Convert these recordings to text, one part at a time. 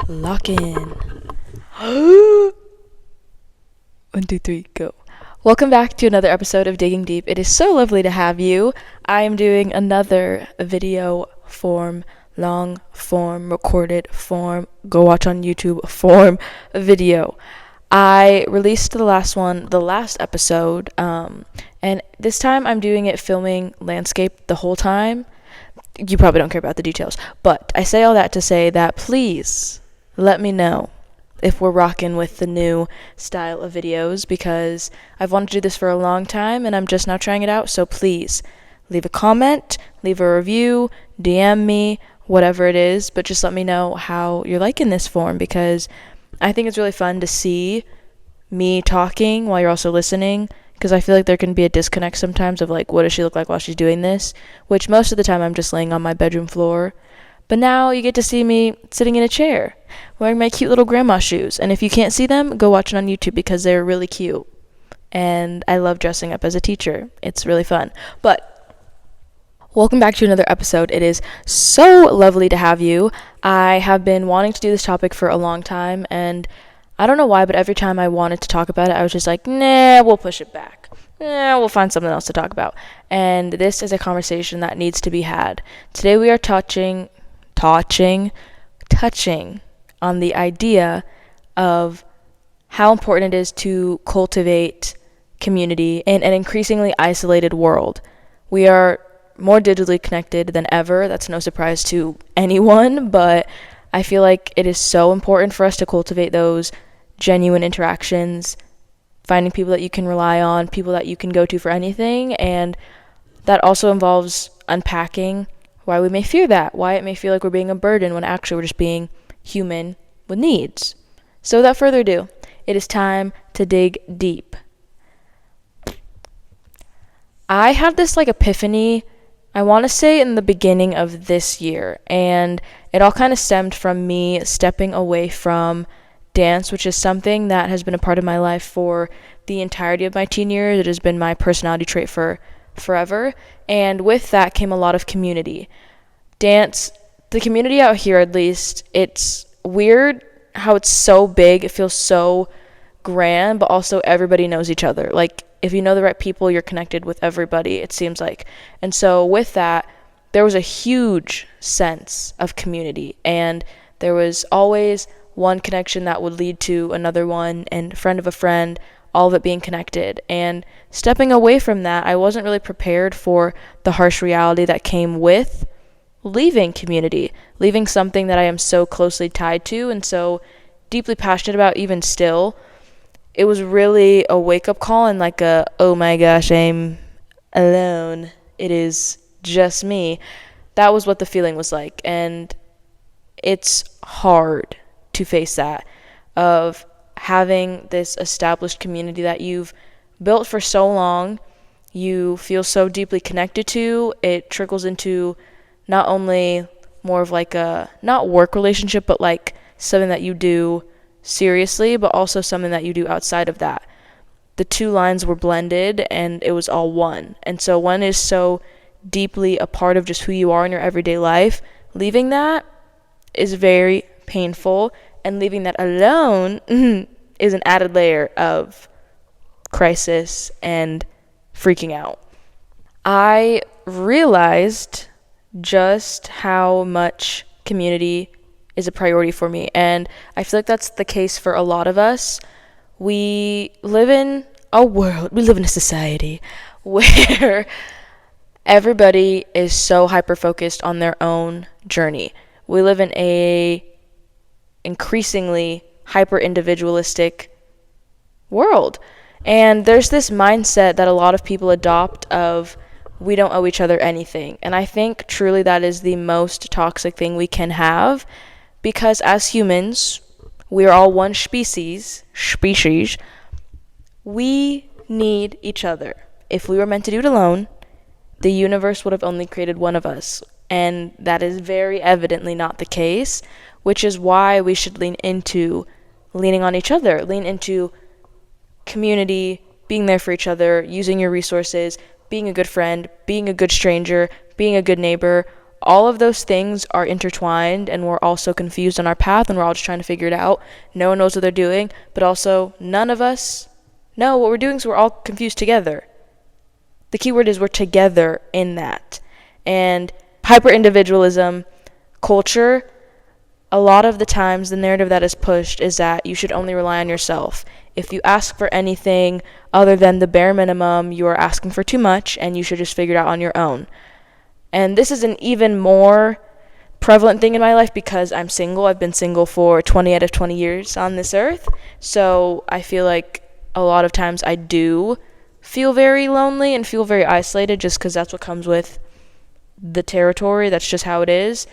Lock in. 1, 2, 3, go. Welcome back to another episode of Digging Deep. It is so lovely to have you. I am doing another video form, long form, recorded form, go watch on YouTube form video. I released the last episode, and this time I'm doing it filming landscape the whole time. You probably don't care about the details, but I say all that to say that please let me know if we're rocking with the new style of videos, because I've wanted to do this for a long time and I'm just now trying it out. So please leave a comment, leave a review, DM me, whatever it is, but just let me know how you're liking this form, because I think it's really fun to see me talking while you're also listening, because I feel like there can be a disconnect sometimes of like, what does she look like while she's doing this, which most of the time I'm just laying on my bedroom floor. But now you get to see me sitting in a chair, wearing my cute little grandma shoes. And if you can't see them, go watch it on YouTube, because they're really cute. And I love dressing up as a teacher. It's really fun. But welcome back to another episode. It is so lovely to have you. I have been wanting to do this topic for a long time, and I don't know why, but every time I wanted to talk about it, I was just like, nah, we'll push it back. Nah, we'll find something else to talk about. And this is a conversation that needs to be had. Today we are touching on the idea of how important it is to cultivate community in an increasingly isolated world. We are more digitally connected than ever. That's no surprise to anyone, but I feel like it is so important for us to cultivate those genuine interactions, finding people that you can rely on, people that you can go to for anything, and that also involves unpacking why we may fear that, why it may feel like we're being a burden when actually we're just being human with needs. So without further ado, it is time to dig deep. I had this epiphany, I want to say in the beginning of this year, and it all kind of stemmed from me stepping away from dance, which is something that has been a part of my life for the entirety of my teen years. It has been my personality trait for forever, and with that came a lot of community. Dance, the community out here at least, it's weird how it's so big, it feels so grand, but also everybody knows each other. Like, if you know the right people, you're connected with everybody, it seems like. And so with that, there was a huge sense of community, and there was always one connection that would lead to another one, and friend of a friend, all of it being connected. And stepping away from that, I wasn't really prepared for the harsh reality that came with leaving community, leaving something that I am so closely tied to and so deeply passionate about even still. It was really a wake-up call and oh my gosh, I'm alone. It is just me. That was what the feeling was like, and it's hard to face that, of having this established community that you've built for so long, you feel so deeply connected to. It trickles into not only more of a, not work relationship, but something that you do seriously, but also something that you do outside of that. The two lines were blended and it was all one. And so one is so deeply a part of just who you are in your everyday life. Leaving that is very painful, and leaving that alone is an added layer of crisis and freaking out. I realized just how much community is a priority for me, and I feel like that's the case for a lot of us. We live in a society where everybody is so hyper-focused on their own journey. We live in a increasingly hyper-individualistic world, and there's this mindset that a lot of people adopt of we don't owe each other anything. And I think truly that is the most toxic thing we can have, because as humans, we are all one species. We need each other. If we were meant to do it alone, the universe would have only created one of us. And that is very evidently not the case, which is why we should leaning on each other, lean into community, being there for each other, using your resources, being a good friend, being a good stranger, being a good neighbor. all of those things are intertwined, and we're all so confused on our path, and we're all just trying to figure it out. No one knows what they're doing, but also none of us know what we're doing, so we're all confused together. The key word is we're together in that. And hyper individualism culture, a lot of the times the narrative that is pushed is that you should only rely on yourself. If you ask for anything other than the bare minimum, you are asking for too much, and you should just figure it out on your own. And this is an even more prevalent thing in my life because I'm single. I've been single for 20 out of 20 years on this earth. So I feel like a lot of times I do feel very lonely and feel very isolated just because that's what comes with the territory. That's just how it is.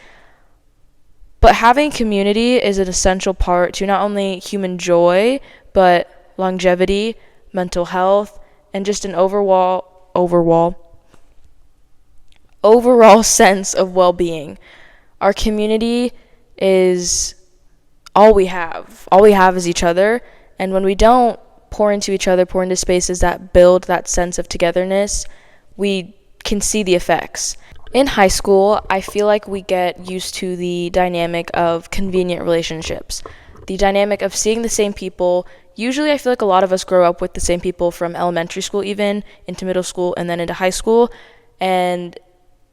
But having community is an essential part to not only human joy, but longevity, mental health, and just an overall sense of well-being. Our community is all we have. All we have is each other, and when we don't pour into each other, pour into spaces that build that sense of togetherness, we can see the effects. In high school, I feel like we get used to the dynamic of convenient relationships. The dynamic of seeing the same people. Usually I feel like a lot of us grow up with the same people from elementary school even, into middle school, and then into high school, and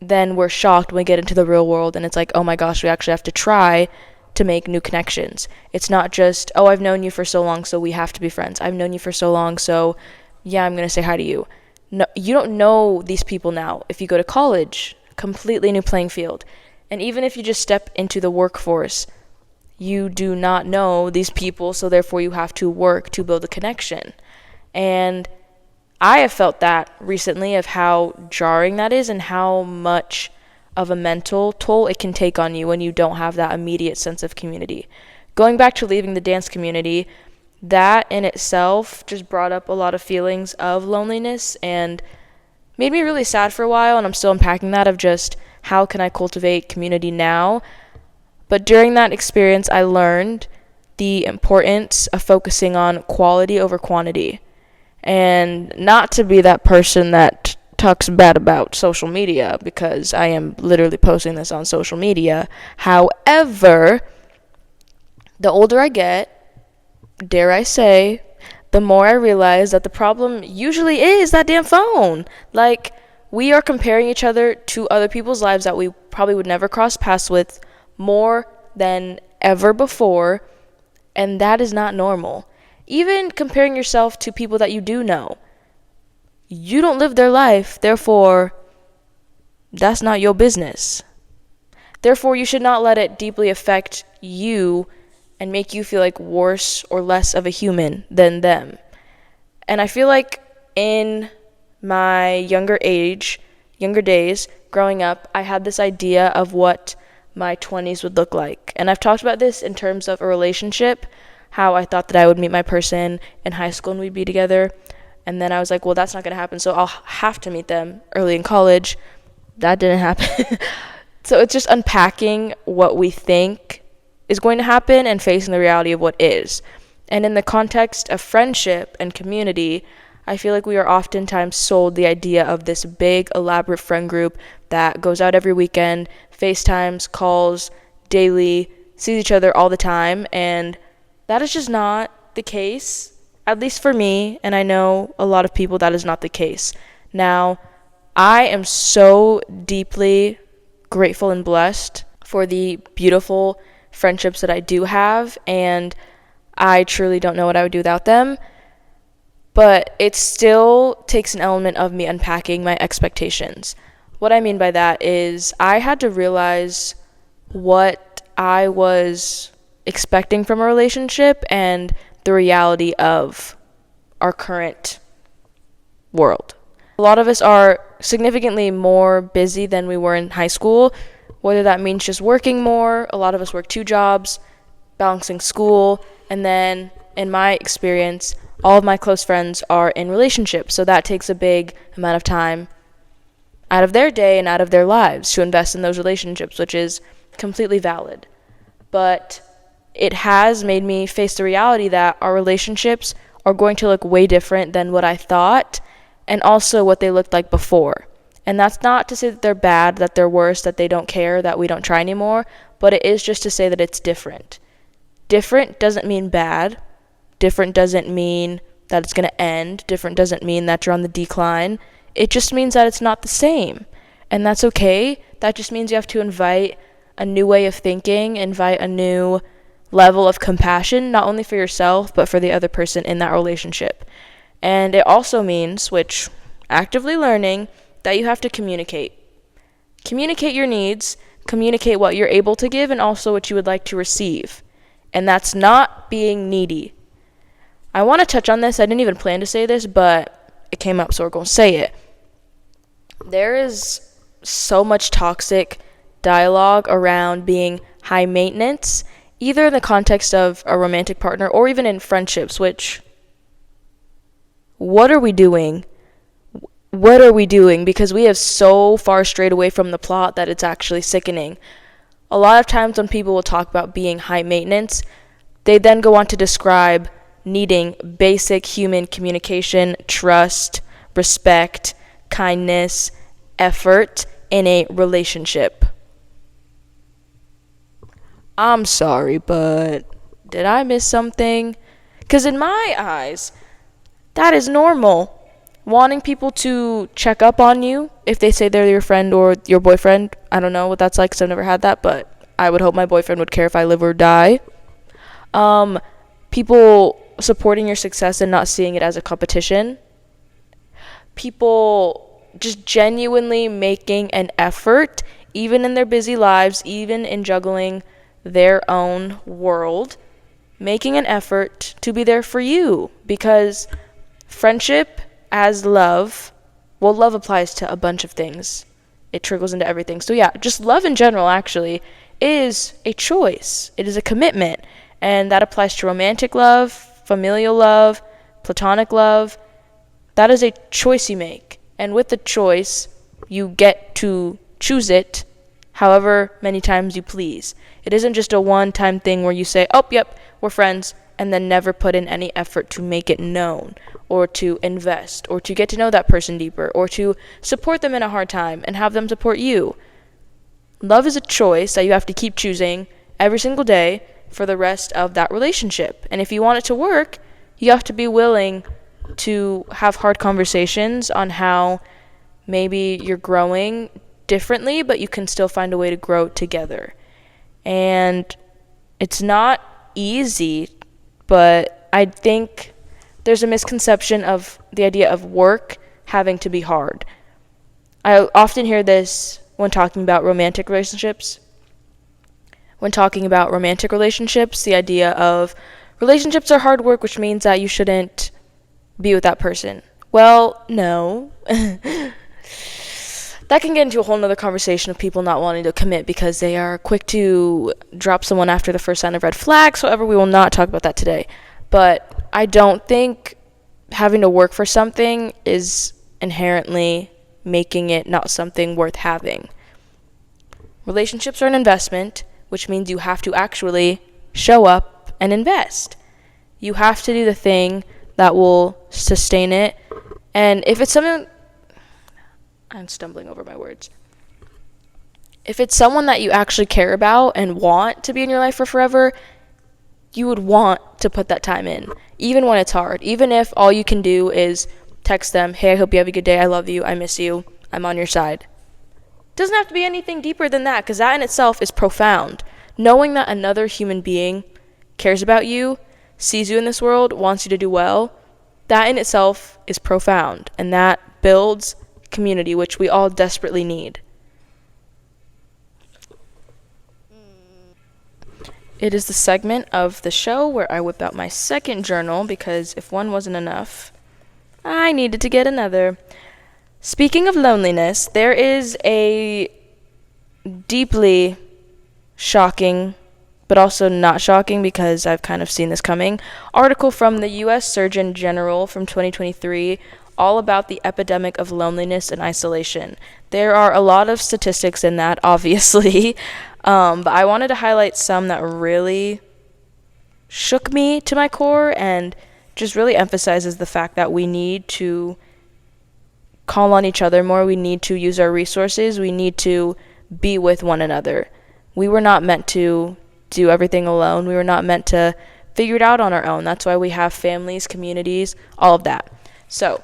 then we're shocked when we get into the real world, and it's like, oh my gosh, we actually have to try to make new connections. It's not just, oh, I've known you for so long, so we have to be friends. I've known you for so long, so yeah, I'm going to say hi to you. No, you don't know these people now. If you go to college, completely new playing field. And even if you just step into the workforce, you do not know these people, so therefore you have to work to build a connection. And I have felt that recently of how jarring that is and how much of a mental toll it can take on you when you don't have that immediate sense of community. Going back to leaving the dance community, that in itself just brought up a lot of feelings of loneliness and made me really sad for a while, and I'm still unpacking that of just how can I cultivate community now. But during that experience, I learned the importance of focusing on quality over quantity. And not to be that person that talks bad about social media, because I am literally posting this on social media. However, the older I get, dare I say, the more I realize that the problem usually is that damn phone. Like, we are comparing each other to other people's lives that we probably would never cross paths with more than ever before, and that is not normal. Even comparing yourself to people that you do know. You don't live their life, therefore, that's not your business. Therefore, you should not let it deeply affect you and make you feel like worse or less of a human than them. And I feel like in my younger days, growing up, I had this idea of what my 20s would look like. And I've talked about this in terms of a relationship, how I thought that I would meet my person in high school and we'd be together. And then I was like, well, that's not going to happen, so I'll have to meet them early in college. That didn't happen. So it's just unpacking what we think is going to happen and facing the reality of what is. And in the context of friendship and community, I feel like we are oftentimes sold the idea of this big, elaborate friend group that goes out every weekend, FaceTimes, calls daily, sees each other all the time, and that is just not the case, at least for me, and I know a lot of people that is not the case. Now, I am so deeply grateful and blessed for the beautiful friendships that I do have, and I truly don't know what I would do without them, but it still takes an element of me unpacking my expectations. What I mean by that is I had to realize what I was expecting from a relationship and the reality of our current world. A lot of us are significantly more busy than we were in high school, whether that means just working more. A lot of us work 2 jobs, balancing school, and then in my experience, all of my close friends are in relationships, so that takes a big amount of time out of their day and out of their lives to invest in those relationships, which is completely valid. But it has made me face the reality that our relationships are going to look way different than what I thought and also what they looked like before. And that's not to say that they're bad, that they're worse, that they don't care, that we don't try anymore, but it is just to say that it's different. Different doesn't mean bad. Different doesn't mean that it's going to end. Different doesn't mean that you're on the decline. It just means that it's not the same. And that's okay. That just means you have to invite a new way of thinking, invite a new level of compassion, not only for yourself, but for the other person in that relationship. And it also means, which actively learning, that you have to communicate. Communicate your needs, communicate what you're able to give, and also what you would like to receive. And that's not being needy. I want to touch on this. I didn't even plan to say this, but it came up, so we're going to say it. There is so much toxic dialogue around being high maintenance, either in the context of a romantic partner or even in friendships, which, what are we doing? What are we doing? Because we have so far strayed away from the plot that it's actually sickening. A lot of times when people will talk about being high maintenance, they then go on to describe needing basic human communication, trust, respect, kindness, effort in a relationship. I'm sorry, but did I miss something? Because in my eyes, that is normal. Wanting people to check up on you if they say they're your friend or your boyfriend. I don't know what that's like because I've never had that, but I would hope my boyfriend would care if I live or die. People supporting your success and not seeing it as a competition. People just genuinely making an effort, even in their busy lives, even in juggling their own world, making an effort to be there for you. Because friendship as love, well, love applies to a bunch of things. It trickles into everything. So yeah, just love in general actually is a choice. It is a commitment. And that applies to romantic love, familial love, platonic love. That is a choice you make. And with the choice, you get to choose it however many times you please. It isn't just a one-time thing where you say, oh, yep, we're friends, and then never put in any effort to make it known, or to invest, or to get to know that person deeper, or to support them in a hard time and have them support you. Love is a choice that you have to keep choosing every single day for the rest of that relationship. And if you want it to work, you have to be willing to have hard conversations on how maybe you're growing differently, but you can still find a way to grow together. And it's not easy, but I think there's a misconception of the idea of work having to be hard. I often hear this when talking about romantic relationships. The idea of relationships are hard work, which means that you shouldn't be with that person. Well, no. That can get into a whole nother conversation of people not wanting to commit because they are quick to drop someone after the first sign of red flags. However, we will not talk about that today. But I don't think having to work for something is inherently making it not something worth having. Relationships are an investment, which means you have to actually show up and invest. You have to do the thing that will sustain it. And if it's something... I'm stumbling over my words. If it's someone that you actually care about and want to be in your life for forever, you would want to put that time in, even when it's hard. Even if all you can do is text them, hey, I hope you have a good day, I love you, I miss you, I'm on your side. It doesn't have to be anything deeper than that, because that in itself is profound. Knowing that another human being cares about you, sees you in this world, wants you to do well, that in itself is profound, and that builds community, which we all desperately need. It is the segment of the show where I whip out my second journal because if one wasn't enough, I needed to get another. Speaking of loneliness, there is a deeply shocking, but also not shocking because I've kind of seen this coming, article from the U.S. Surgeon General from 2023 all about the epidemic of loneliness and isolation. There are a lot of statistics in that, obviously, but I wanted to highlight some that really shook me to my core and just really emphasizes the fact that we need to call on each other more. We need to use our resources. We need to be with one another. We were not meant to do everything alone. We were not meant to figure it out on our own. That's why we have families, communities, all of that. So,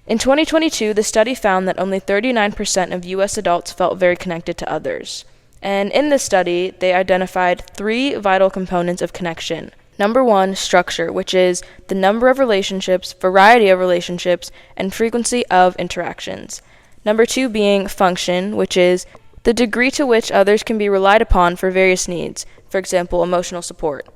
in 2022, the study found that only 39% of U.S. adults felt very connected to others. And in this study, they identified 3 vital components of connection. Number 1, structure, which is the number of relationships, variety of relationships, and frequency of interactions. Number 2 being function, which is the degree to which others can be relied upon for various needs, for example, emotional support.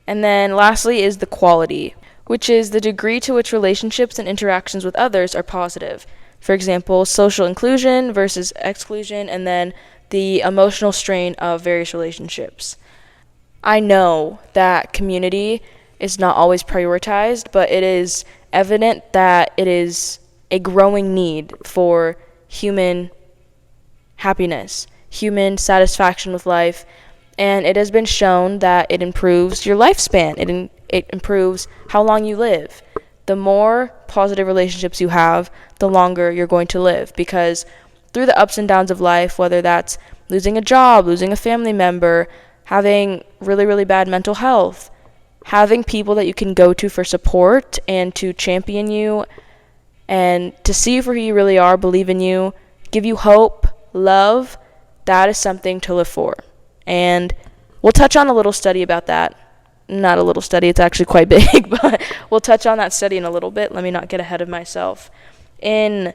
And then lastly is the quality, which is the degree to which relationships and interactions with others are positive. For example, social inclusion versus exclusion, and then the emotional strain of various relationships. I know that community is not always prioritized, but it is evident that it is a growing need for human happiness, human satisfaction with life, and it has been shown that it improves your lifespan. It improves how long you live. The more positive relationships you have, the longer you're going to live, because through the ups and downs of life, whether that's losing a job, losing a family member, having really, really bad mental health, having people that you can go to for support and to champion you and to see you for who you really are, believe in you, give you hope, love, that is something to live for. And we'll touch on a little study about that. Not a little study, it's actually quite big, but we'll touch on that study in a little bit. Let me not get ahead of myself. In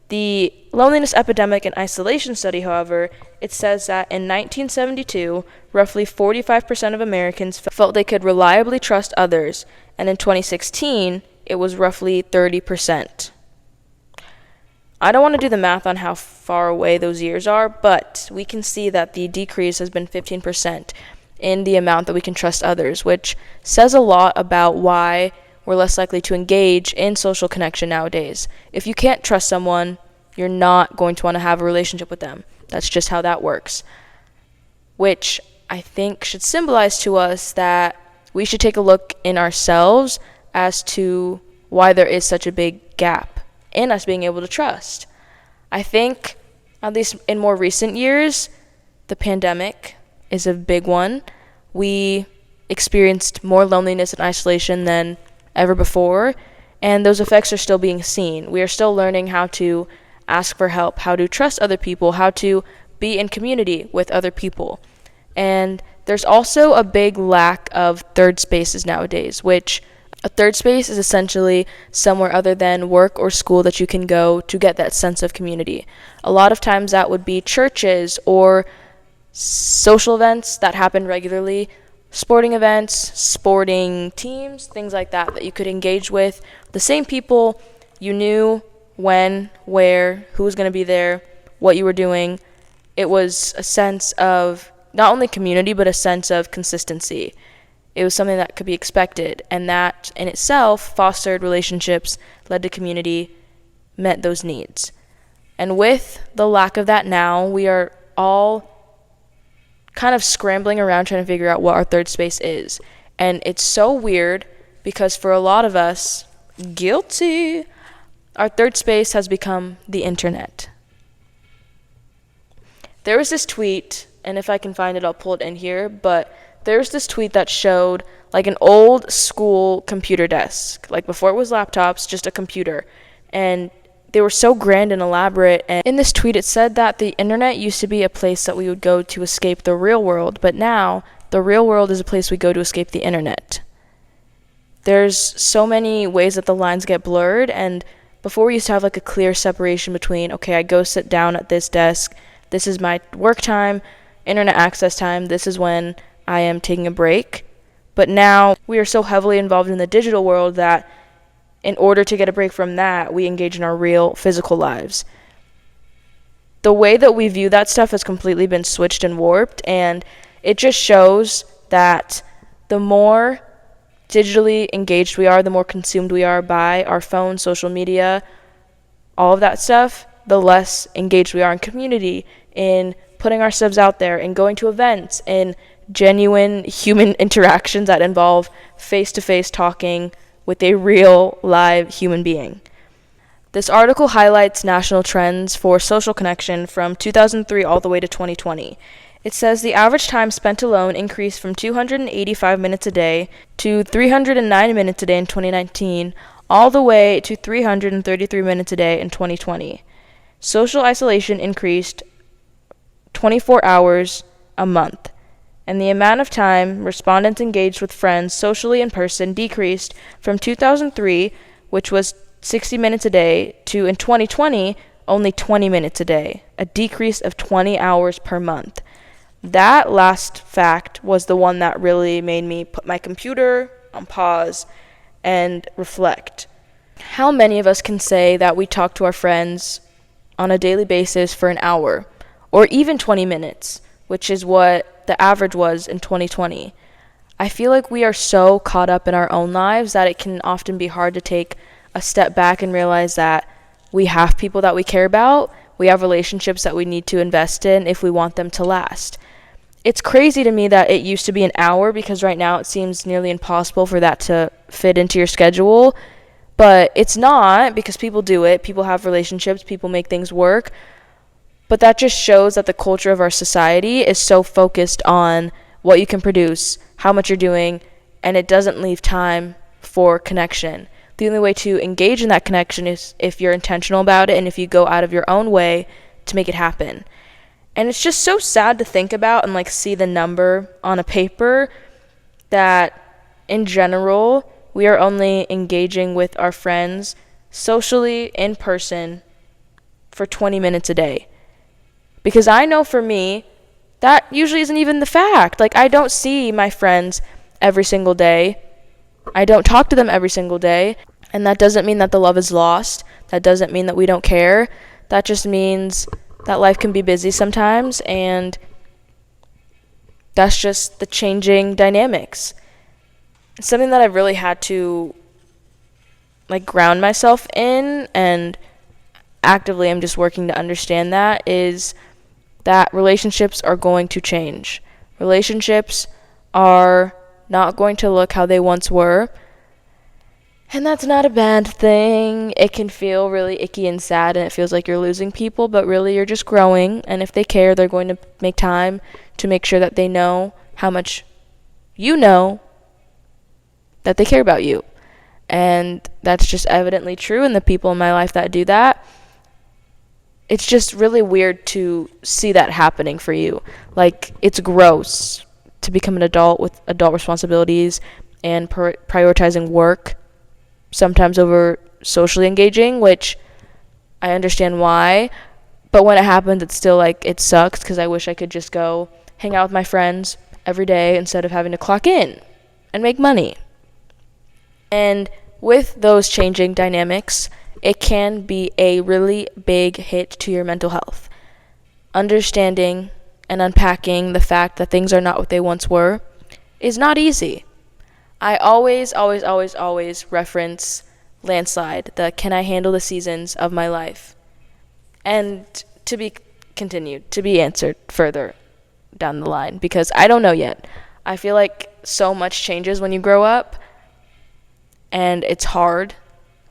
the loneliness epidemic and isolation study, however, it says that in 1972, roughly 45% of Americans felt they could reliably trust others, and in 2016, it was roughly 30%. I don't want to do the math on how far away those years are, but we can see that the decrease has been 15% in the amount that we can trust others, which says a lot about why we're less likely to engage in social connection nowadays. If you can't trust someone, you're not going to want to have a relationship with them. That's just how that works, which I think should symbolize to us that we should take a look in ourselves as to why there is such a big gap in us being able to trust. I think, at least in more recent years, the pandemic is a big one. We experienced more loneliness and isolation than ever before, and those effects are still being seen. We are still learning how to ask for help, how to trust other people, how to be in community with other people. And there's also a big lack of third spaces nowadays, which a third space is essentially somewhere other than work or school that you can go to get that sense of community. A lot of times that would be churches or social events that happen regularly, sporting events, sporting teams, things like that that you could engage with the same people you knew when, where, who was going to be there, what you were doing. It was a sense of not only community, but a sense of consistency. It was something that could be expected, and that in itself fostered relationships, led to community, met those needs. And with the lack of that now, we are all kind of scrambling around trying to figure out what our third space is. And it's so weird because for a lot of us, guilty, our third space has become the internet. There was this tweet, and if I can find it, I'll pull it in here, but there's this tweet that showed like an old school computer desk, like before it was laptops, just a computer. And they were so grand and elaborate. And in this tweet, it said that the internet used to be a place that we would go to escape the real world, but now the real world is a place we go to escape the internet. There's so many ways that the lines get blurred, and before we used to have like a clear separation between, okay, I go sit down at this desk, this is my work time, internet access time, this is when I am taking a break. But now we are so heavily involved in the digital world that in order to get a break from that, we engage in our real physical lives. The way that we view that stuff has completely been switched and warped, and it just shows that the more digitally engaged we are, the more consumed we are by our phones, social media, all of that stuff, the less engaged we are in community, in putting ourselves out there, in going to events, in genuine human interactions that involve face-to-face talking with a real live human being. This article highlights national trends for social connection from 2003 all the way to 2020. It says the average time spent alone increased from 285 minutes a day to 309 minutes a day in 2019, all the way to 333 minutes a day in 2020. Social isolation increased 24 hours a month, and the amount of time respondents engaged with friends socially in person decreased from 2003, which was 60 minutes a day, to in 2020, only 20 minutes a day, a decrease of 20 hours per month. That last fact was the one that really made me put my computer on pause and reflect. How many of us can say that we talk to our friends on a daily basis for an hour, or even 20 minutes, which is what the average was in 2020? I feel like we are so caught up in our own lives that it can often be hard to take a step back and realize that we have people that we care about, we have relationships that we need to invest in if we want them to last. It's crazy to me that it used to be an hour, because right now it seems nearly impossible for that to fit into your schedule. But it's not, because people do it. People have relationships. People make things work. But that just shows that the culture of our society is so focused on what you can produce, how much you're doing, and it doesn't leave time for connection. The only way to engage in that connection is if you're intentional about it and if you go out of your own way to make it happen. And it's just so sad to think about and see the number on a paper that in general we are only engaging with our friends socially in person for 20 minutes a day. Because I know for me, that usually isn't even the fact. I don't see my friends every single day. I don't talk to them every single day. And that doesn't mean that the love is lost. That doesn't mean that we don't care. That just means that life can be busy sometimes, and that's just the changing dynamics. Something that I've really had to ground myself in, and actively I'm just working to understand that, is that relationships are going to change. Relationships are not going to look how they once were. And that's not a bad thing. It can feel really icky and sad, and it feels like you're losing people, but really you're just growing. And if they care, they're going to make time to make sure that they know how much you know that they care about you. And that's just evidently true in the people in my life that do that. It's just really weird to see that happening for you. It's gross to become an adult with adult responsibilities and prioritizing work sometimes over socially engaging, which I understand why. But when it happens, it's still it sucks, because I wish I could just go hang out with my friends every day instead of having to clock in and make money. And with those changing dynamics, it can be a really big hit to your mental health. Understanding and unpacking the fact that things are not what they once were is not easy. I always reference Landslide, the Can I Handle the Seasons of My Life? And to be continued, to be answered further down the line, because I don't know yet. I feel like so much changes when you grow up, and it's hard.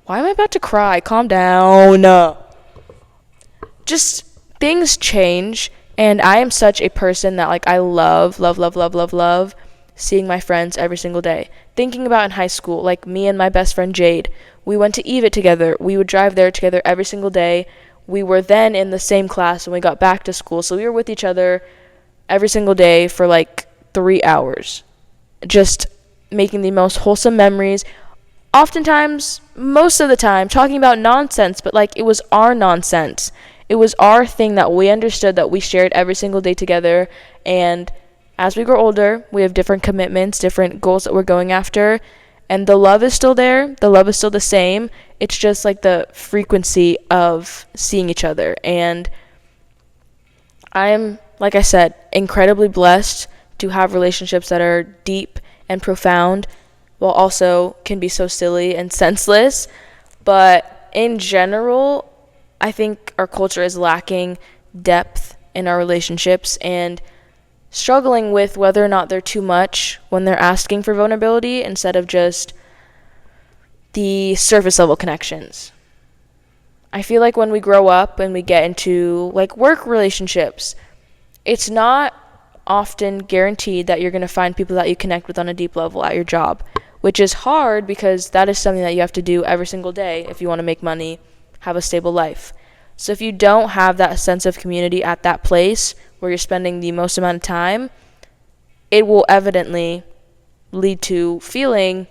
Why am I about to cry? Calm down. Just things change, and I am such a person that I love seeing my friends every single day. Thinking about in high school, me and my best friend Jade, we went to EVIT together. We would drive there together every single day. We were then in the same class when we got back to school, so we were with each other every single day for 3 hours, just making the most wholesome memories. Oftentimes, most of the time, talking about nonsense, but it was our nonsense. It was our thing that we understood, that we shared every single day together. And as we grow older, we have different commitments, different goals that we're going after, and the love is still there. The love is still the same. It's just the frequency of seeing each other. And I am, like I said, incredibly blessed to have relationships that are deep and profound, while also can be so silly and senseless. But in general, I think our culture is lacking depth in our relationships, and struggling with whether or not they're too much when they're asking for vulnerability instead of just the surface level connections. I feel like when we grow up and we get into like work relationships, it's not often guaranteed that you're going to find people that you connect with on a deep level at your job, which is hard because that is something that you have to do every single day if you want to make money, have a stable life. So if you don't have that sense of community at that place where you're spending the most amount of time, it will evidently lead to feeling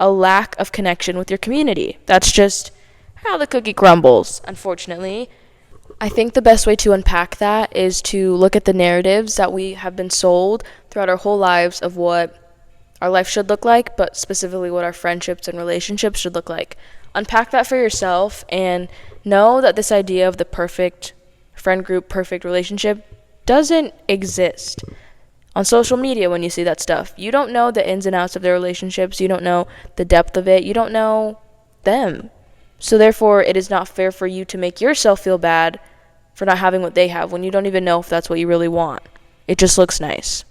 a lack of connection with your community. That's just how the cookie crumbles, unfortunately. I think the best way to unpack that is to look at the narratives that we have been sold throughout our whole lives of what our life should look like, but specifically what our friendships and relationships should look like. Unpack that for yourself and know that this idea of the perfect friend group, perfect relationship doesn't exist. On social media, when you see that stuff, you don't know the ins and outs of their relationships. You don't know the depth of it. You don't know them. So therefore, it is not fair for you to make yourself feel bad for not having what they have when you don't even know if that's what you really want. It just looks nice.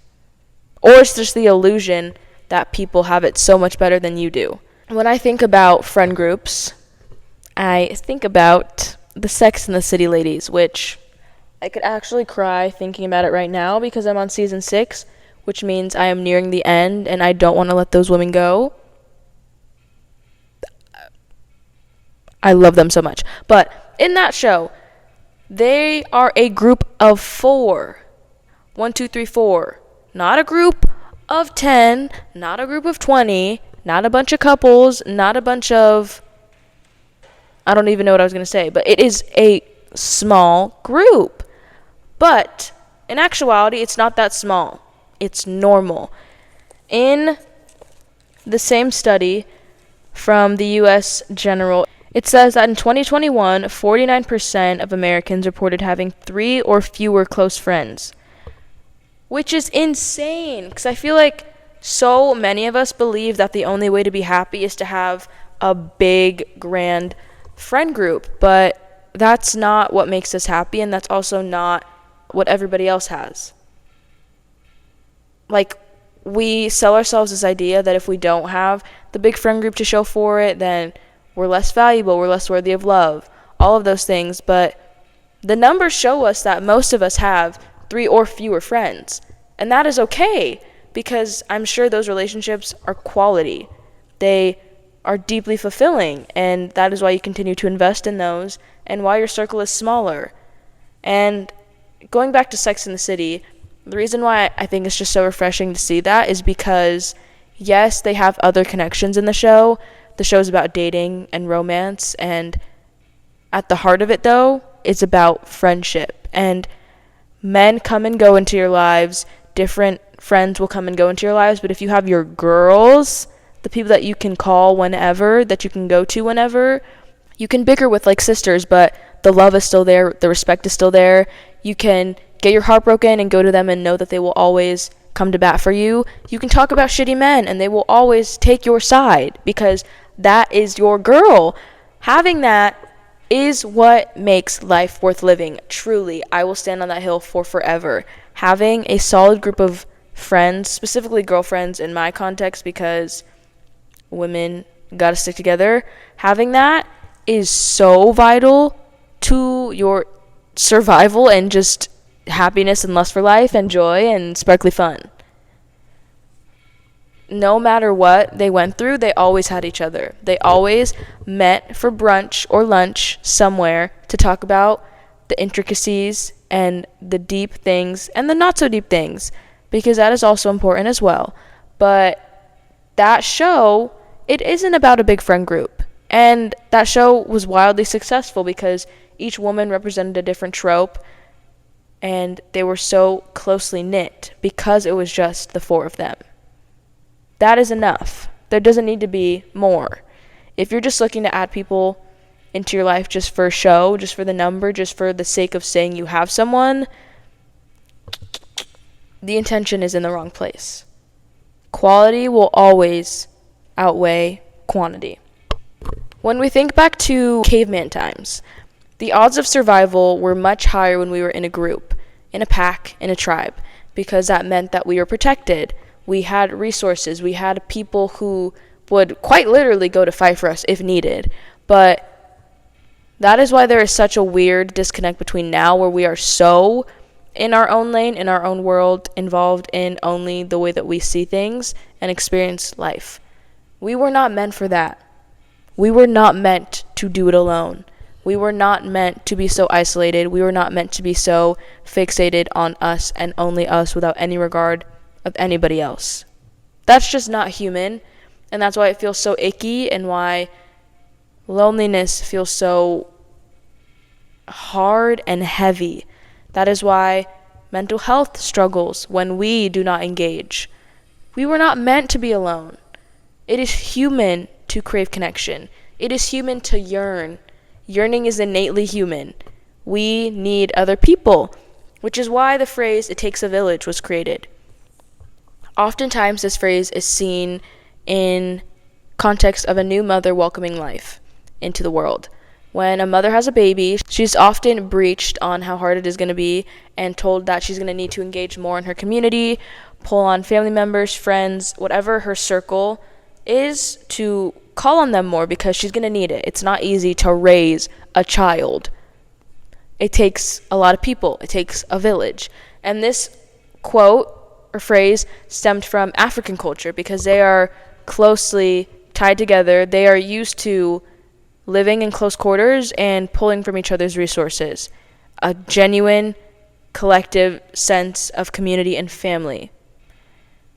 Or it's just the illusion that people have it so much better than you do. When I think about friend groups, I think about the Sex and the City ladies, which I could actually cry thinking about it right now because I'm on season 6, which means I am nearing the end and I don't want to let those women go. I love them so much. But in that show, they are a group of 4. 1, 2, 3, 4. Not a group of 10, not a group of 20, not a bunch of couples, not a bunch of... I don't even know what I was going to say, but it is a small group. But in actuality, it's not that small. It's normal. In the same study from the U.S. General, it says that in 2021, 49% of Americans reported having 3 or fewer close friends, which is insane because I feel like so many of us believe that the only way to be happy is to have a big, grand friend group, but that's not what makes us happy, and that's also not what everybody else has. Like, we sell ourselves this idea that if we don't have the big friend group to show for it, then we're less valuable, we're less worthy of love, all of those things. But the numbers show us that most of us have 3 or fewer friends. And that is okay, because I'm sure those relationships are quality. They are deeply fulfilling, and that is why you continue to invest in those and why your circle is smaller. And going back to Sex and the City, the reason why I think it's just so refreshing to see that is because, yes, they have other connections in the show. The show's about dating and romance, and at the heart of it, though, it's about friendship. And men come and go into your lives, different friends will come and go into your lives, but if you have your girls, the people that you can call whenever, that you can go to whenever, you can bicker with like sisters, but the love is still there, the respect is still there. You can get your heart broken and go to them and know that they will always come to bat for you. You can talk about shitty men and they will always take your side because that is your girl. Having that is what makes life worth living. Truly, I will stand on that hill for forever. Having a solid group of friends, specifically girlfriends in my context, because women gotta stick together. Having that is so vital to your survival and just happiness and lust for life and joy and sparkly fun. No matter what they went through, they always had each other. They always met for brunch or lunch somewhere to talk about the intricacies and the deep things and the not so deep things, because that is also important as well. But that show, it isn't about a big friend group. And that show was wildly successful because each woman represented a different trope, and they were so closely knit because it was just the 4 of them. That is enough. There doesn't need to be more. If you're just looking to add people into your life just for show, just for the number, just for the sake of saying you have someone, the intention is in the wrong place. Quality will always outweigh quantity. When we think back to caveman times, the odds of survival were much higher when we were in a group, in a pack, in a tribe, because that meant that we were protected. We had resources. We had people who would quite literally go to fight for us if needed. But That is why there is such a weird disconnect between now, where we are so in our own lane, in our own world, involved in only the way that we see things and experience life. We were not meant for that. We were not meant to do it alone. We were not meant to be so isolated. We were not meant to be so fixated on us and only us without any regard of anybody else. That's just not human, and that's why it feels so icky and why loneliness feels so hard and heavy. That is why mental health struggles when we do not engage. We were not meant to be alone. It is human to crave connection. It is human to yearn. Yearning is innately human. We need other people, which is why the phrase "it takes a village" was created. Oftentimes, this phrase is seen in context of a new mother welcoming life into the world. When a mother has a baby, she's often breached on how hard it is going to be and told that she's going to need to engage more in her community, pull on family members, friends, whatever her circle is, to call on them more because she's going to need it. It's not easy to raise a child. It takes a lot of people. It takes a village. And this quote or phrase stemmed from African culture because they are closely tied together. They are used to living in close quarters and pulling from each other's resources. A genuine collective sense of community and family.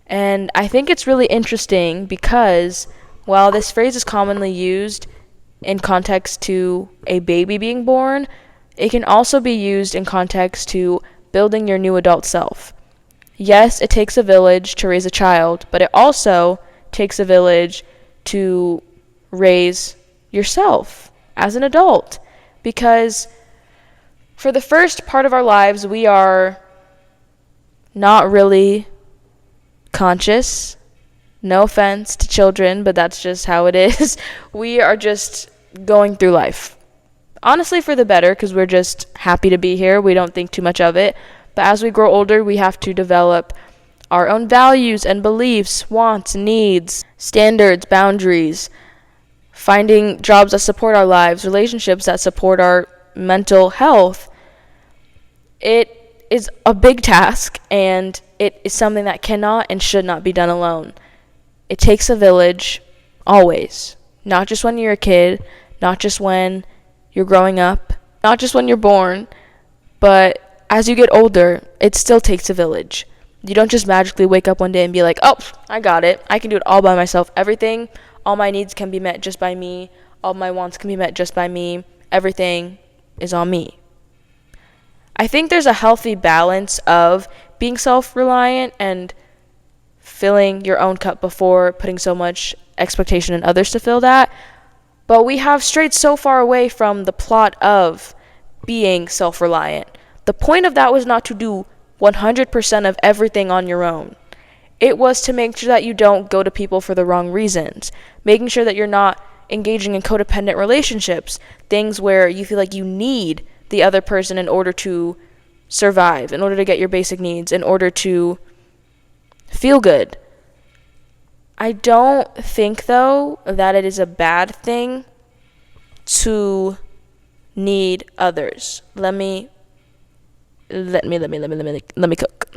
And I think it's really interesting because while this phrase is commonly used in context to a baby being born, it can also be used in context to building your new adult self. Yes, it takes a village to raise a child, but it also takes a village to raise yourself as an adult. Because for the first part of our lives, we are not really conscious. No offense to children, but that's just how it is. We are just going through life. Honestly, for the better, because we're just happy to be here. We don't think too much of it. But as we grow older, we have to develop our own values and beliefs, wants, needs, standards, boundaries, finding jobs that support our lives, relationships that support our mental health. It is a big task, and it is something that cannot and should not be done alone. It takes a village, always. Not just when you're a kid, not just when you're growing up, not just when you're born, but as you get older, it still takes a village. You don't just magically wake up one day and be like, oh, I got it. I can do it all by myself. Everything, all my needs can be met just by me. All my wants can be met just by me. Everything is on me. I think there's a healthy balance of being self-reliant and filling your own cup before putting so much expectation in others to fill that. But we have strayed so far away from the plot of being self-reliant. The point of that was not to do 100% of everything on your own. It was to make sure that you don't go to people for the wrong reasons, making sure that you're not engaging in codependent relationships, things where you feel like you need the other person in order to survive, in order to get your basic needs, in order to feel good. I don't think, though, that it is a bad thing to need others. Let me cook.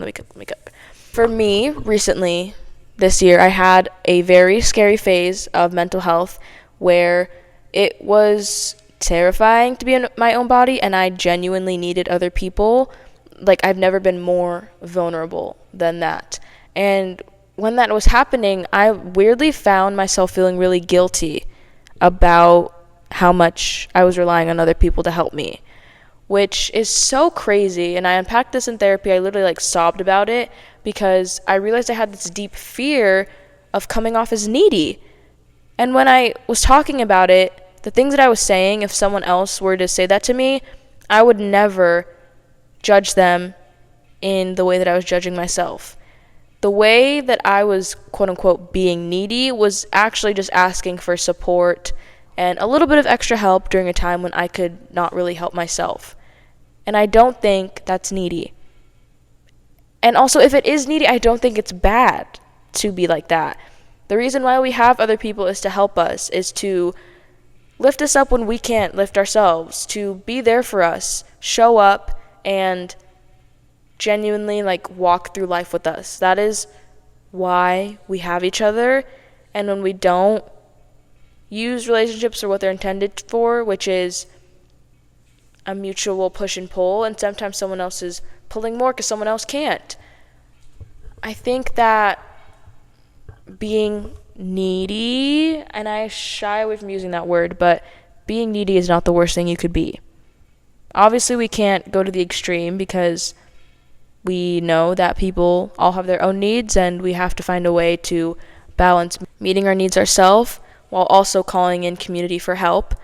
For me, recently, this year, I had a very scary phase of mental health where it was terrifying to be in my own body, and I genuinely needed other people. Like, I've never been more vulnerable than that. And when that was happening, I weirdly found myself feeling really guilty about how much I was relying on other people to help me, which is so crazy. And I unpacked this in therapy. I literally sobbed about it because I realized I had this deep fear of coming off as needy. And when I was talking about it, the things that I was saying, if someone else were to say that to me, I would never judge them in the way that I was judging myself. The way that I was, quote-unquote, being needy was actually just asking for support and a little bit of extra help during a time when I could not really help myself. And I don't think that's needy. And also, if it is needy, I don't think it's bad to be like that. The reason why we have other people is to help us, is to lift us up when we can't lift ourselves, to be there for us, show up, and genuinely walk through life with us. That is why we have each other. And when we don't use relationships for what they're intended for, which is a mutual push and pull, and sometimes someone else is pulling more because someone else can't. I think that being needy, and I shy away from using that word, but being needy is not the worst thing you could be. Obviously, we can't go to the extreme because we know that people all have their own needs, and we have to find a way to balance meeting our needs ourselves while also calling in community for help.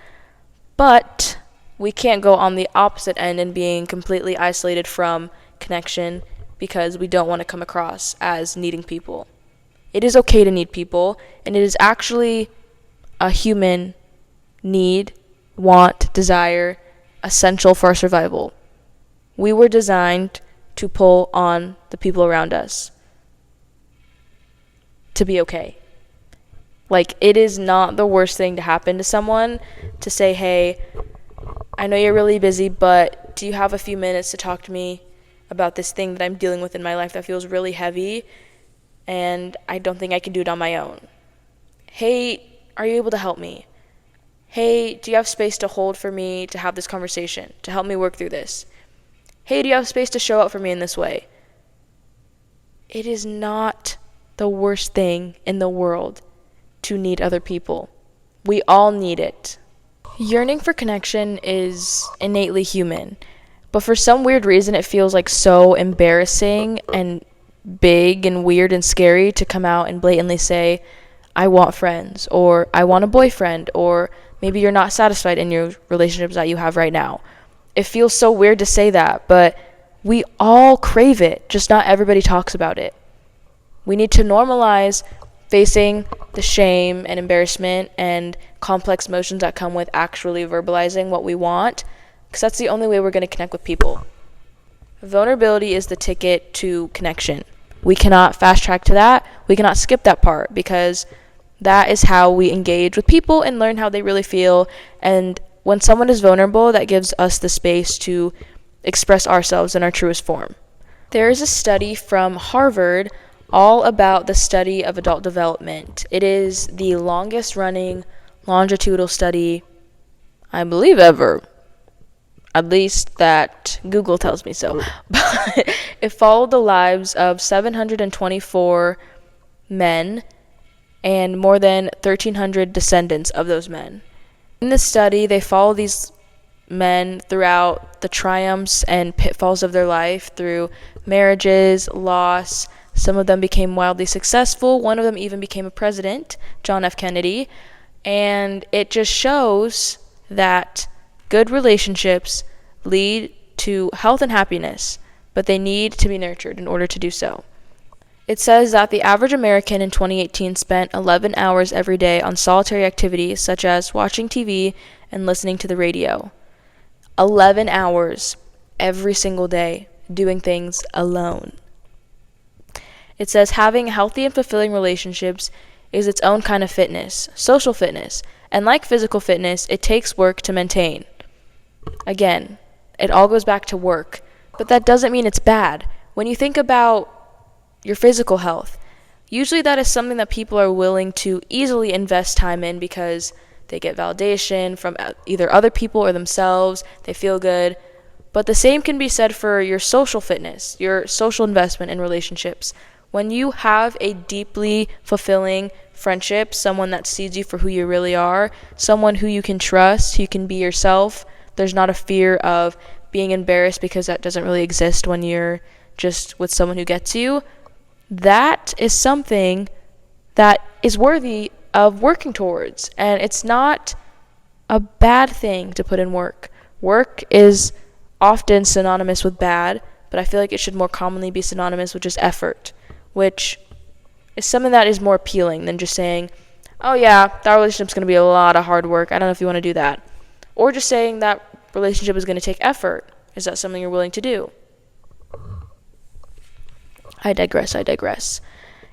But we can't go on the opposite end and being completely isolated from connection because we don't want to come across as needing people. It is okay to need people, and it is actually a human need, want, desire, essential for our survival. We were designed to pull on the people around us to be okay. It is not the worst thing to happen to someone to say, hey, I know you're really busy, but do you have a few minutes to talk to me about this thing that I'm dealing with in my life that feels really heavy, and I don't think I can do it on my own? Hey, are you able to help me? Hey, do you have space to hold for me to have this conversation, to help me work through this? Hey, do you have space to show up for me in this way? It is not the worst thing in the world to need other people. We all need it. Yearning for connection is innately human, but for some weird reason it feels so embarrassing and big and weird and scary to come out and blatantly say, I want friends, or I want a boyfriend, or maybe you're not satisfied in your relationships that you have right now. It feels so weird to say that, but we all crave it, just not everybody talks about it. We need to normalize facing the shame and embarrassment and complex emotions that come with actually verbalizing what we want, because that's the only way we're going to connect with people. Vulnerability is the ticket to connection. We cannot fast track to that. We cannot skip that part, because that is how we engage with people and learn how they really feel. And when someone is vulnerable, that gives us the space to express ourselves in our truest form. There is a study from Harvard all about the study of adult development. It is the longest running longitudinal study, I believe, ever. At least that Google tells me so. But it followed the lives of 724 men and more than 1,300 descendants of those men. In this study, they follow these men throughout the triumphs and pitfalls of their life, through marriages, loss. Some of them became wildly successful. One of them even became a president, John F. Kennedy. And it just shows that good relationships lead to health and happiness, but they need to be nurtured in order to do so. It says that the average American in 2018 spent 11 hours every day on solitary activities such as watching TV and listening to the radio. 11 hours every single day doing things alone. It says having healthy and fulfilling relationships is its own kind of fitness, social fitness, and like physical fitness, it takes work to maintain. Again, it all goes back to work, but that doesn't mean it's bad. When you think about your physical health, usually that is something that people are willing to easily invest time in because they get validation from either other people or themselves, they feel good. But the same can be said for your social fitness, your social investment in relationships. When you have a deeply fulfilling friendship, someone that sees you for who you really are, someone who you can trust, who you can be yourself, there's not a fear of being embarrassed because that doesn't really exist when you're just with someone who gets you. That is something that is worthy of working towards, and it's not a bad thing to put in work. Work is often synonymous with bad, but I feel like it should more commonly be synonymous with just effort, which is something that is more appealing than just saying, oh yeah, that relationship's going to be a lot of hard work, I don't know if you want to do that. Or just saying that relationship is going to take effort. Is that something you're willing to do? I digress.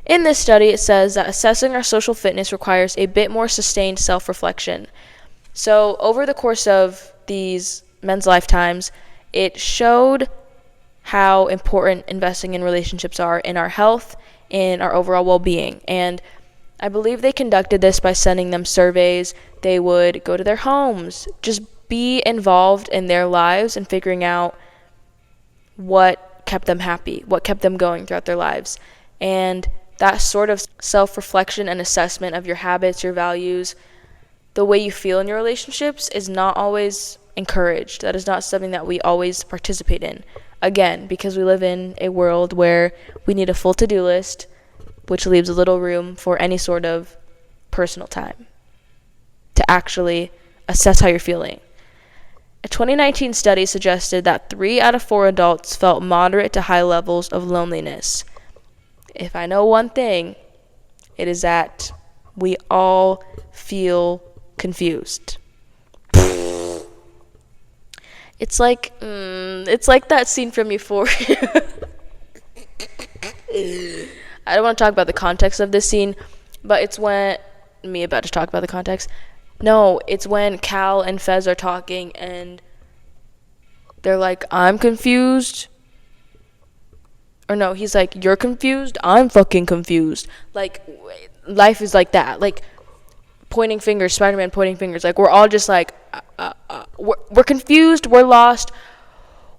In this study, it says that assessing our social fitness requires a bit more sustained self-reflection. So, over the course of these men's lifetimes, it showed how important investing in relationships are in our health, in our overall well-being. And I believe they conducted this by sending them surveys. They would go to their homes, just be involved in their lives and figuring out what kept them happy, what kept them going throughout their lives. And that sort of self-reflection and assessment of your habits, your values, the way you feel in your relationships is not always encouraged. That is not something that we always participate in. Again, because we live in a world where we need a full to-do list, which leaves little room for any sort of personal time to actually assess how you're feeling. A 2019 study suggested that 3 out of 4 adults felt moderate to high levels of loneliness. If I know one thing, it is that we all feel confused. It's like that scene from Euphoria. I don't want to talk about the context of this scene, but it's when about to talk about the context. No, it's when Cal and Fez are talking and they're like, I'm confused. Or no, he's like, you're confused? I'm fucking confused. Like, life is like that. Like, pointing fingers, Spider-Man pointing fingers. Like, we're all just like, we're confused, we're lost,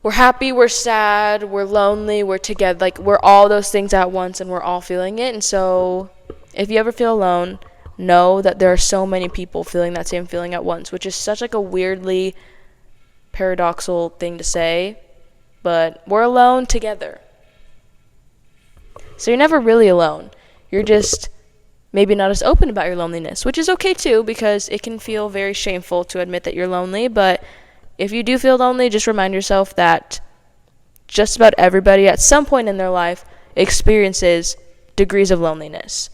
we're happy, we're sad, we're lonely, we're together. Like, we're all those things at once and we're all feeling it. And so, if you ever feel alone, know that there are so many people feeling that same feeling at once, which is such like a weirdly paradoxical thing to say, but we're alone together. So you're never really alone. You're just maybe not as open about your loneliness, which is okay too, because it can feel very shameful to admit that you're lonely. But if you do feel lonely, just remind yourself that just about everybody at some point in their life experiences degrees of loneliness.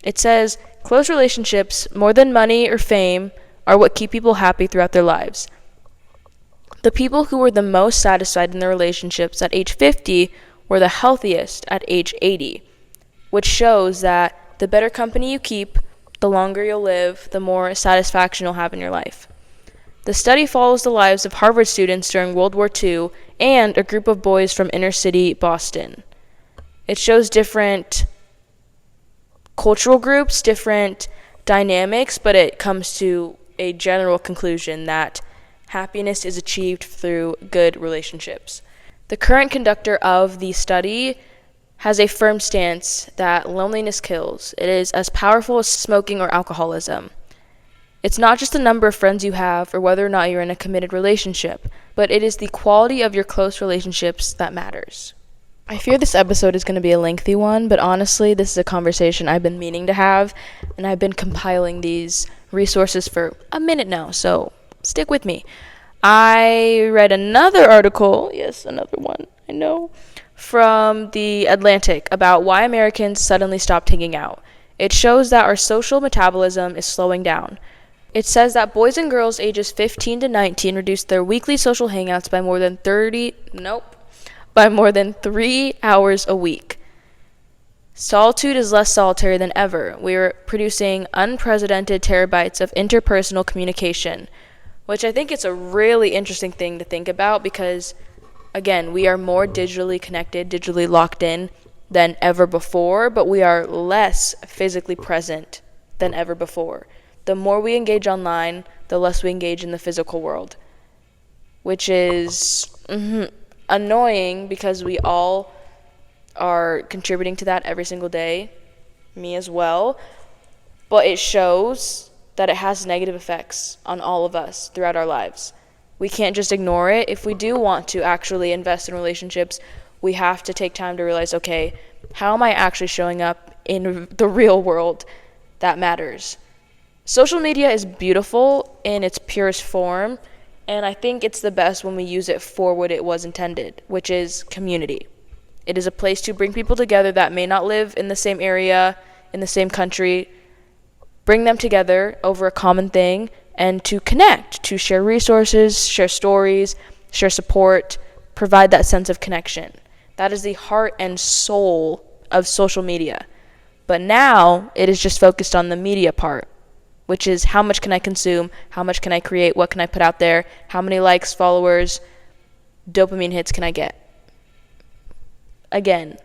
It says, close relationships, more than money or fame, are what keep people happy throughout their lives. The people who were the most satisfied in their relationships at age 50 were the healthiest at age 80, which shows that the better company you keep, the longer you'll live, the more satisfaction you'll have in your life. The study follows the lives of Harvard students during World War II and a group of boys from inner city Boston. It shows different cultural groups, different dynamics, but it comes to a general conclusion that happiness is achieved through good relationships. The current conductor of the study has a firm stance that loneliness kills. It is as powerful as smoking or alcoholism. It's not just the number of friends you have or whether or not you're in a committed relationship, but it is the quality of your close relationships that matters. I fear this episode is going to be a lengthy one, but honestly, this is a conversation I've been meaning to have, and I've been compiling these resources for a minute now, so stick with me. I read another article, yes, another one, I know, from The Atlantic about why Americans suddenly stopped hanging out. It shows that our social metabolism is slowing down. It says that boys and girls ages 15 to 19 reduced their weekly social hangouts by more than 3 hours a week. Solitude is less solitary than ever. We are producing unprecedented terabytes of interpersonal communication, which I think it's a really interesting thing to think about because, again, we are more digitally connected, digitally locked in than ever before, but we are less physically present than ever before. The more we engage online, the less we engage in the physical world, which is annoying because we all are contributing to that every single day, me as well, but it shows that it has negative effects on all of us throughout our lives. We can't just ignore it. If we do want to actually invest in relationships, we have to take time to realize, okay, how am I actually showing up in the real world? That matters. Social media is beautiful in its purest form, and I think it's the best when we use it for what it was intended, which is community. It is a place to bring people together that may not live in the same area, in the same country, bring them together over a common thing, and to connect, to share resources, share stories, share support, provide that sense of connection. That is the heart and soul of social media. But now, it is just focused on the media part. which is how much can I consume, how much can I create, what can I put out there, how many likes, followers, dopamine hits can I get. Again,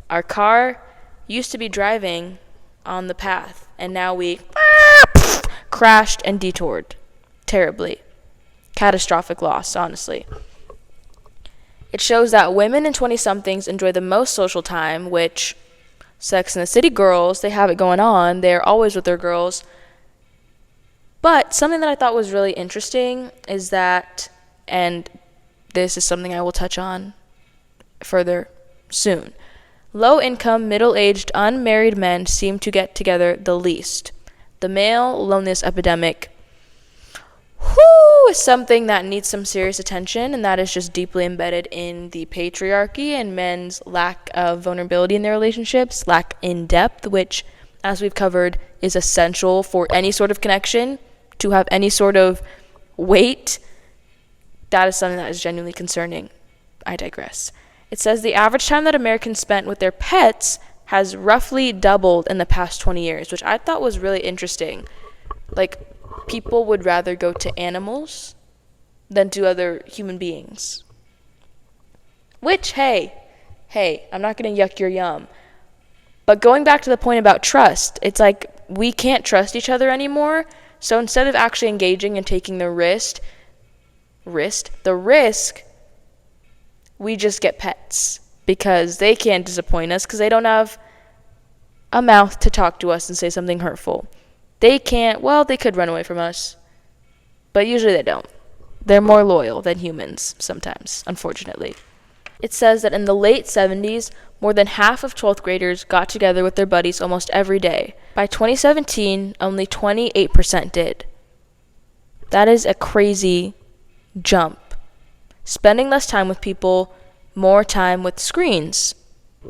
our car used to be driving on the path, and now we crashed and detoured terribly. Catastrophic loss, honestly. It shows that women and 20-somethings enjoy the most social time, which Sex and the City girls, they have it going on. They're always with their girls. But something that I thought was really interesting is that, and this is something I will touch on further soon, low-income, middle-aged, unmarried men seem to get together the least. The male loneliness epidemic is something that needs some serious attention, and that is just deeply embedded in the patriarchy and men's lack of vulnerability in their relationships, lack in depth, which, as we've covered, is essential for any sort of connection, to have any sort of weight. That is something that is genuinely concerning. I digress. It says the average time that Americans spent with their pets has roughly doubled in the past 20 years, which I thought was really interesting. Like, people would rather go to animals than to other human beings. Which, hey, I'm not going to yuck your yum. But going back to the point about trust, it's like we can't trust each other anymore. So instead of actually engaging and taking the risk, we just get pets because they can't disappoint us because they don't have a mouth to talk to us and say something hurtful. They could run away from us, but usually they don't. They're more loyal than humans sometimes, unfortunately. It says that in the late 70s, more than half of 12th graders got together with their buddies almost every day. By 2017, only 28% did. That is a crazy jump. Spending less time with people, more time with screens.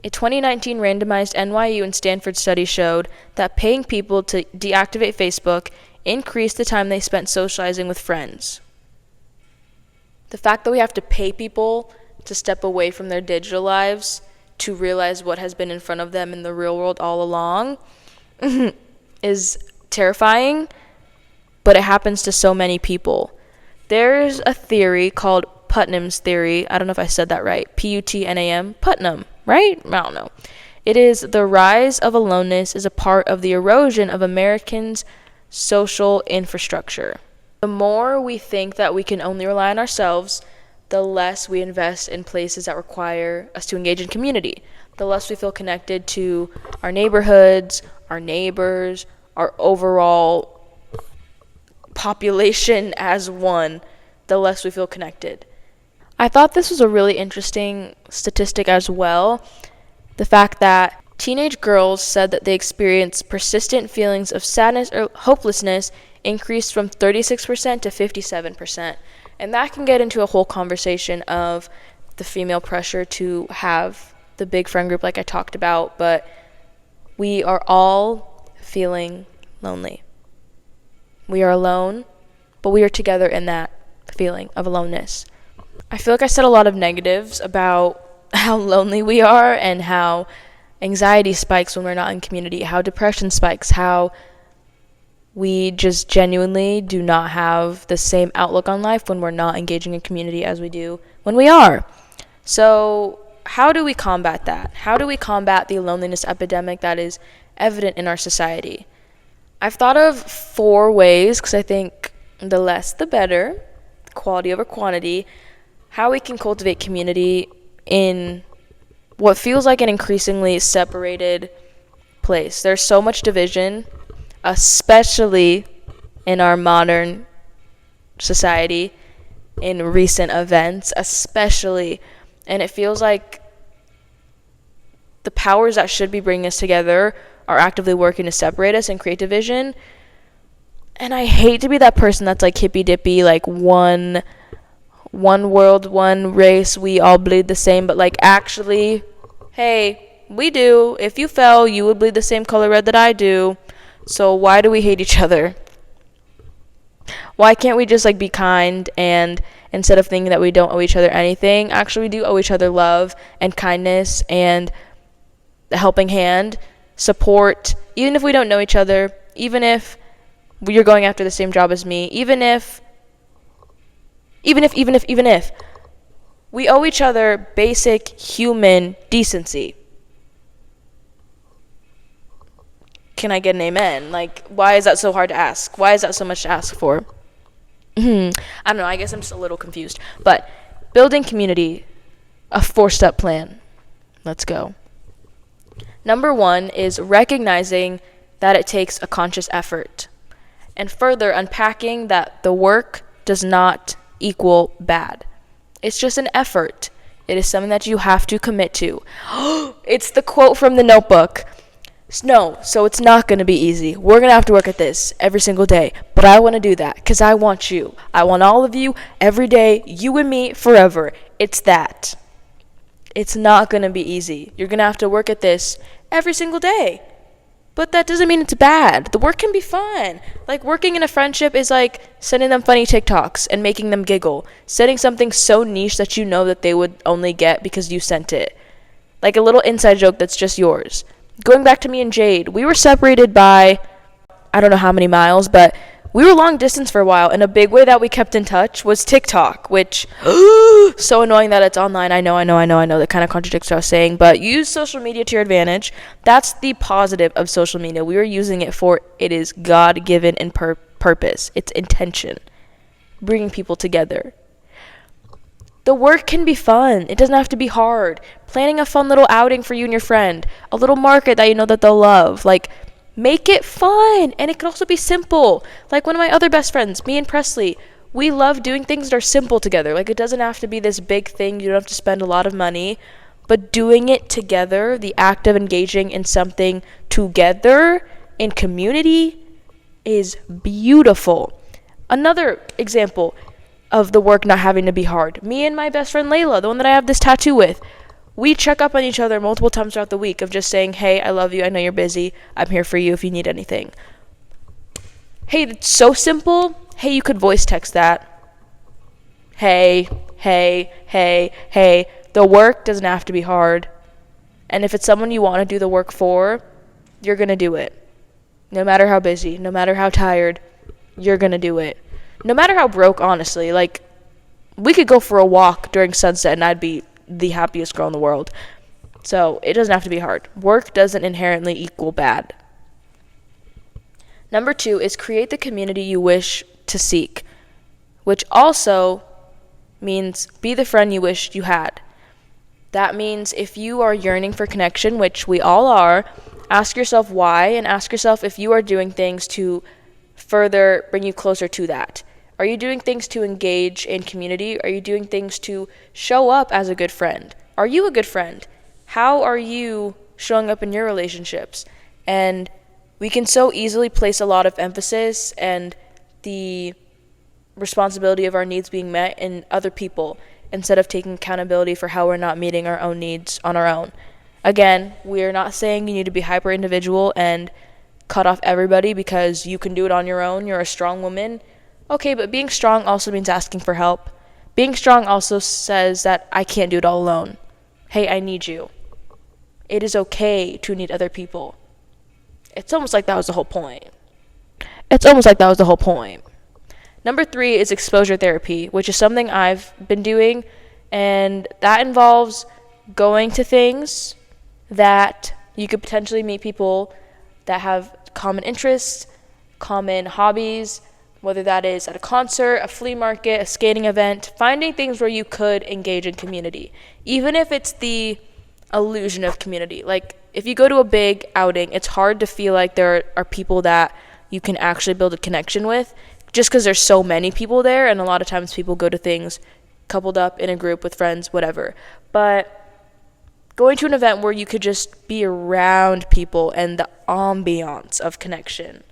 A 2019 randomized NYU and Stanford study showed that paying people to deactivate Facebook increased the time they spent socializing with friends. The fact that we have to pay people to step away from their digital lives to realize what has been in front of them in the real world all along is terrifying, but it happens to so many people. There's a theory called Putnam's theory. I don't know if I said that right. Putnam. Putnam, right? I don't know. It is the rise of aloneness is a part of the erosion of Americans' social infrastructure. The more we think that we can only rely on ourselves, the less we invest in places that require us to engage in community. The less we feel connected to our neighborhoods, our neighbors, our overall population as one, the less we feel connected. I thought this was a really interesting statistic as well. The fact that teenage girls said that they experience persistent feelings of sadness or hopelessness increased from 36% to 57%. And that can get into a whole conversation of the female pressure to have the big friend group like I talked about, but we are all feeling lonely. We are alone, but we are together in that feeling of aloneness. I feel like I said a lot of negatives about how lonely we are and how anxiety spikes when we're not in community, how depression spikes, how we just genuinely do not have the same outlook on life when we're not engaging in community as we do when we are. So how do we combat that? How do we combat the loneliness epidemic that is evident in our society? I've thought of 4 ways, because I think the less the better, quality over quantity, how we can cultivate community in what feels like an increasingly separated place. There's so much division, especially in our modern society, in recent events, especially. And it feels like the powers that should be bringing us together are actively working to separate us and create division. And I hate to be that person that's like hippy-dippy, like one world, one race, we all bleed the same, but like actually, hey, we do. If you fell, you would bleed the same color red that I do. So why do we hate each other? Why can't we just like be kind, and instead of thinking that we don't owe each other anything, actually we do owe each other love and kindness and a helping hand, support, even if we don't know each other, even if you're going after the same job as me, even if we owe each other basic human decency. Can I get an amen? Like, why is that so hard to ask? Why is that so much to ask for? I don't know, I guess I'm just a little confused. But building community, a 4-step plan. Let's go. Number 1 is recognizing that it takes a conscious effort. And further unpacking that the work does not equal bad. It's just an effort. It is something that you have to commit to. It's the quote from the Notebook. No, so it's not going to be easy. We're going to have to work at this every single day. But I want to do that because I want you. I want all of you every day, you and me forever. It's that. It's not going to be easy. You're going to have to work at this every single day. But that doesn't mean it's bad. The work can be fun. Like, working in a friendship is like sending them funny TikToks and making them giggle. Setting something so niche that you know that they would only get because you sent it. Like a little inside joke that's just yours. Going back to me and Jade, we were separated by, I don't know how many miles, but we were long distance for a while, and a big way that we kept in touch was TikTok, which, so annoying that it's online. I know, that kind of contradicts what I was saying, but use social media to your advantage. That's the positive of social media. We were using it for, it is God-given and purpose. It's intention, bringing people together. The work can be fun. It doesn't have to be hard. Planning a fun little outing for you and your friend. A little market that you know that they'll love. Like, make it fun. And it can also be simple. Like one of my other best friends, me and Presley, we love doing things that are simple together. Like, it doesn't have to be this big thing. You don't have to spend a lot of money. But doing it together, the act of engaging in something together in community is beautiful. Another example of the work not having to be hard. Me and my best friend Layla, the one that I have this tattoo with, we check up on each other multiple times throughout the week of just saying, hey, I love you, I know you're busy, I'm here for you if you need anything. Hey, it's so simple. Hey, you could voice text that. Hey. The work doesn't have to be hard. And if it's someone you want to do the work for, you're going to do it. No matter how busy, no matter how tired, you're going to do it. No matter how broke, honestly. Like, we could go for a walk during sunset and I'd be the happiest girl in the world. So it doesn't have to be hard. Work doesn't inherently equal bad. Number 2 is create the community you wish to seek, which also means be the friend you wished you had. That means if you are yearning for connection, which we all are, ask yourself why, and ask yourself if you are doing things to further bring you closer to that. Are you doing things to engage in community? Are you doing things to show up as a good friend? Are you a good friend? How are you showing up in your relationships? And we can so easily place a lot of emphasis and the responsibility of our needs being met in other people instead of taking accountability for how we're not meeting our own needs on our own. Again, we're not saying you need to be hyper individual and cut off everybody because you can do it on your own. You're a strong woman. Okay, but being strong also means asking for help. Being strong also says that I can't do it all alone. Hey, I need you. It is okay to need other people. It's almost like that was the whole point. Number 3 is exposure therapy, which is something I've been doing, and that involves going to things that you could potentially meet people that have common interests, common hobbies, whether that is at a concert, a flea market, a skating event, finding things where you could engage in community, even if it's the illusion of community. Like, if you go to a big outing, it's hard to feel like there are people that you can actually build a connection with just because there's so many people there, and a lot of times people go to things coupled up in a group with friends, whatever. But going to an event where you could just be around people and the ambiance of connection,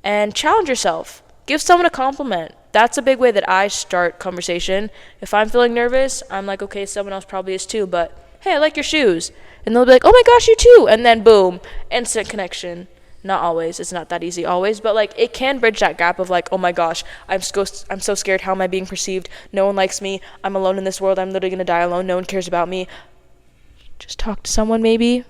and challenge yourself. Give someone a compliment. That's a big way that I start conversation. If I'm feeling nervous, I'm like, okay, someone else probably is too, but hey, I like your shoes. And they'll be like, oh my gosh, you too. And then boom, instant connection. Not always. It's not that easy always, but like it can bridge that gap of like, oh my gosh, I'm so scared. How am I being perceived? No one likes me. I'm alone in this world. I'm literally going to die alone. No one cares about me. Just talk to someone maybe.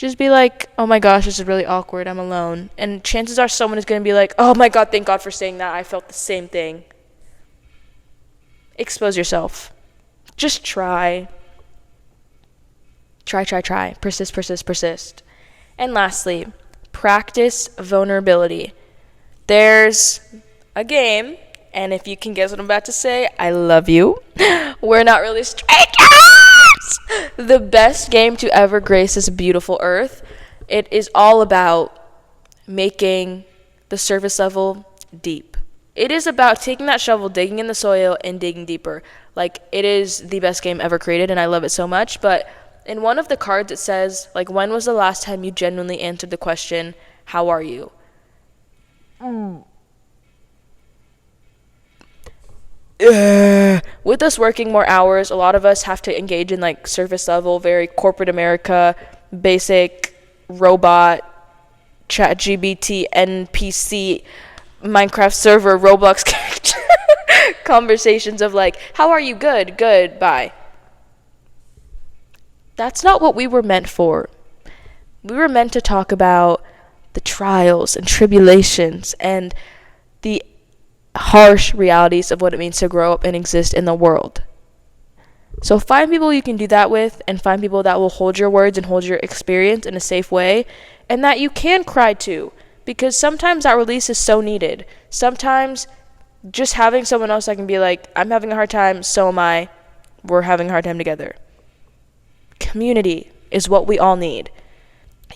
Just be like, oh my gosh, this is really awkward. I'm alone. And chances are someone is going to be like, oh my god, thank God for saying that. I felt the same thing. Expose yourself. Just try. Try. Persist. And lastly, practice vulnerability. There's a game, and if you can guess what I'm about to say, I love you. We're not really strangers! The best game to ever grace this beautiful earth. It is all about making the surface level deep. It is about taking that shovel, digging in the soil, and digging deeper. Like, it is the best game ever created, and I love it so much. But in one of the cards, it says, like, when was the last time you genuinely answered the question, how are you? With us working more hours, a lot of us have to engage in, like, surface level, very corporate America, basic robot, chat GBT, NPC, Minecraft server, Roblox character conversations of like, how are you? Good, bye. That's not what we were meant for. We were meant to talk about the trials and tribulations and the harsh realities of what it means to grow up and exist in the world. So find people you can do that with, and find people that will hold your words and hold your experience in a safe way, and that you can cry to, because sometimes that release is so needed. Sometimes just having someone else that can be like, I'm having a hard time, so am I, we're having a hard time together. Community is what we all need.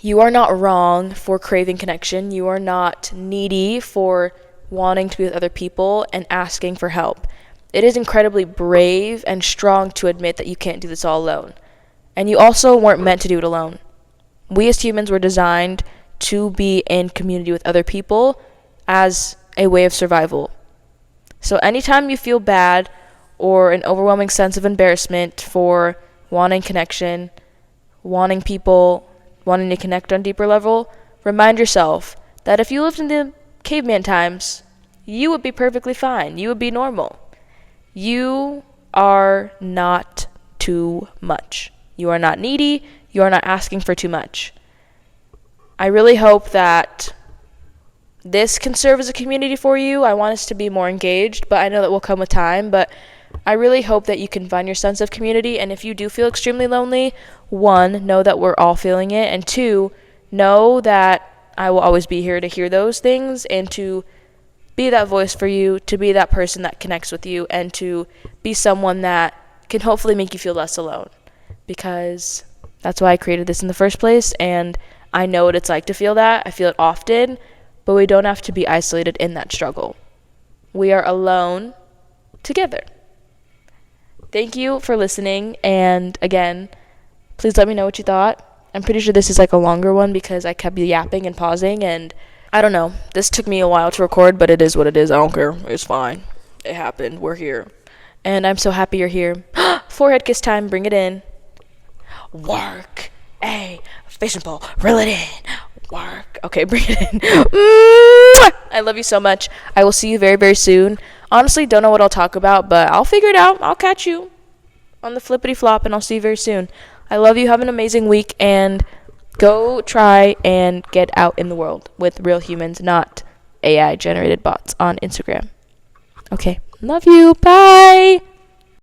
You are not wrong for craving connection. You are not needy for wanting to be with other people and asking for help. It is incredibly brave and strong to admit that you can't do this all alone. And you also weren't meant to do it alone. We as humans were designed to be in community with other people as a way of survival. So anytime you feel bad or an overwhelming sense of embarrassment for wanting connection, wanting people, wanting to connect on a deeper level, remind yourself that if you lived in the caveman times, you would be perfectly fine. You would be normal. You are not too much. You are not needy. You are not asking for too much. I really hope that this can serve as a community for you. I want us to be more engaged, but I know that will come with time. But I really hope that you can find your sense of community. And if you do feel extremely lonely, 1, know that we're all feeling it. And 2, know that I will always be here to hear those things and to be that voice for you, to be that person that connects with you, and to be someone that can hopefully make you feel less alone. Because that's why I created this in the first place, and I know what it's like to feel that. I feel it often, but we don't have to be isolated in that struggle. We are alone together. Thank you for listening, and again, please let me know what you thought. I'm pretty sure this is like a longer one because I kept yapping and pausing, and I don't know. This took me a while to record, but it is what it is. I don't care. It's fine. It happened. We're here. And I'm so happy you're here. Forehead kiss time. Bring it in. Work. Hey, fishing pole. Reel it in. Work. Okay, bring it in. I love you so much. I will see you very, very soon. Honestly, don't know what I'll talk about, but I'll figure it out. I'll catch you on the flippity flop, and I'll see you very soon. I love you. Have an amazing week, and go try and get out in the world with real humans, not AI-generated bots on Instagram. Okay. Love you. Bye.